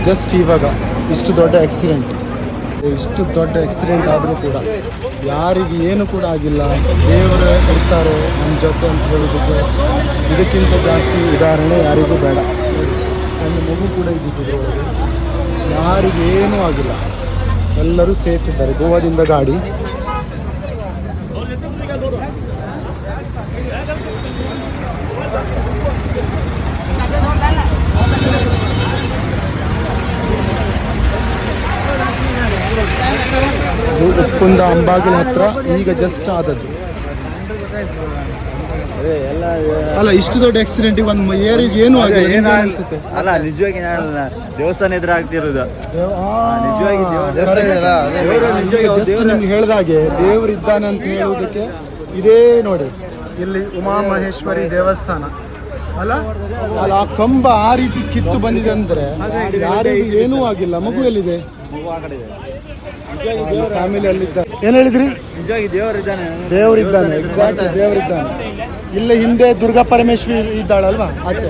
Just ಇವಾಗ ಇಷ್ಟು ದೊಡ್ಡ ಆಕ್ಸಿಡೆಂಟ್ ಆದರೂ ಕೂಡ ಯಾರಿಗೆ ಏನು ಕೂಡ ಆಗಿಲ್ಲ. ದೇವರು ಇರ್ತಾರೆ ನಮ್ಮ ಜೊತೆ ಅಂತ ಹೇಳೋದಕ್ಕೆ ಇದಕ್ಕಿಂತ ಜಾಸ್ತಿ ಉದಾಹರಣೆ ಯಾರಿಗೂ ಬೇಡ. ಸಣ್ಣ ಮಗು ಕೂಡ ಇದ್ದಿದ್ದು ಯಾರಿಗೇನೂ ಆಗಿಲ್ಲ, ಎಲ್ಲರೂ ಸೇಫ್ ಇದ್ದಾರೆ. ಗೋವಾದಿಂದ ಗಾಡಿ ಉಪ್ಪುಂದ ಅಂಬಾಗಿಲ ಹತ್ರ ಈಗ ಜಸ್ಟ್ ಆದದ್ದು. ಅಲ್ಲ, ಇಷ್ಟು ದೊಡ್ಡ ಆಕ್ಸಿಡೆಂಟ್ ಒಂದು ಏರಿಗೆ ಏನು ಆಗಿಲ್ಲ ಅನ್ಸುತ್ತೆ. ಅಲ್ಲ, ನಿಜವಾಗಿ ದೇವಸ್ಥಾನ ಎದುರು ಆಗ್ತಿರೋದು. ಜಸ್ಟ್ ನಿಮ್ಗೆ ಹೇಳ್ದಾಗೆ ದೇವರು ಇದ್ದಾನೆ ಅಂತ ಹೇಳುವುದಕ್ಕೆ ಇದೇ ನೋಡಿ, ಇಲ್ಲಿ ಉಮಾಮಹೇಶ್ವರಿ ದೇವಸ್ಥಾನ ಅಲ್ಲ, ಅಲ್ಲ ಆ ಕಂಬ ಆ ರೀತಿ ಕಿತ್ತು ಬಂದಿದೆ ಅಂದ್ರೆ ಯಾರಿಗೂ ಏನೂ ಆಗಿಲ್ಲ. ಮಗು ಎಲ್ಲಿದೆ? ಫ್ಯಾಮಿಲಿ ಅಲ್ಲಿದ್ದಾರೆ. ಏನ್ ಹೇಳಿದ್ರಿ? ನಿಜವಾಗಿ ದೇವರಿದ್ದಾನೆ, ಎಕ್ಸಾಕ್ಟ್ಲಿ ದೇವರಿದ್ದಾನೆ. ಇಲ್ಲ ಹಿಂದೆ ದುರ್ಗಾ ಪರಮೇಶ್ವರಿ ಇದ್ದಾಳಲ್ವಾ ಆಚೆ,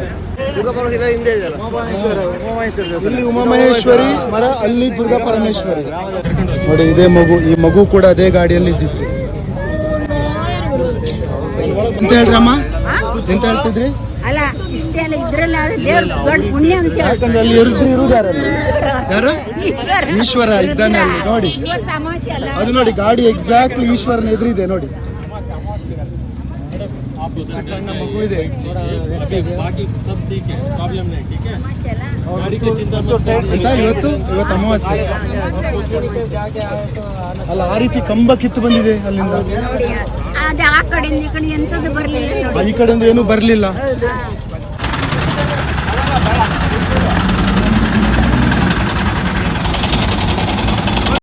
ಇಲ್ಲಿ ಉಮಾಮಹೇಶ್ವರಿ ಮರ, ಅಲ್ಲಿ ದುರ್ಗಾ ಪರಮೇಶ್ವರಿ. ನೋಡಿ ಇದೇ ಮಗು, ಈ ಮಗು ಕೂಡ ಅದೇ ಗಾಡಿಯಲ್ಲಿ ಇದ್ದಿತ್ತು. ಎಂತ ಹೇಳ್ರಮ್ಮ, ಎಂತ ಹೇಳ್ತಿದ್ರಿ? ಅಲ್ಲ ಇಷ್ಟೆಲ್ಲ ಇದ್ರಲ್ಲ ದೇವ್ರ ದೊಡ್ಡ ಪುಣ್ಯ ಅಂತ ಯಾಕಂದ್ರೆ ಅಲ್ಲಿ ಇರುವುದಾರಲ್ಲಿ ಯಾರು? ಈಶ್ವರ ಇದ್ದಾನೆ ಅಲ್ಲಿ ನೋಡಿ. ಅದು ನೋಡಿ ಗಾಡಿ ಎಕ್ಸಾಕ್ಟ್ಲಿ ಈಶ್ವರನ ಎದುರಿದೆ ನೋಡಿ. ಇಷ್ಟು ಸಣ್ಣ ಮಗು ಇದೆ. ಇವತ್ತು ಅಮಾವಾಸ್ಯೆ ಅಲ್ಲ, ಆ ರೀತಿ ಕಂಬ ಕಿತ್ತು ಬಂದಿದೆ ಅಲ್ಲಿಂದ. ಆ ಕಡೆಯಿಂದ ಈ ಕಡೆ ಎಂತದ್ದು ಬರ್ಲಿಲ್ಲ, ಈ ಕಡೆಯಿಂದ ಏನೂ ಬರ್ಲಿಲ್ಲ.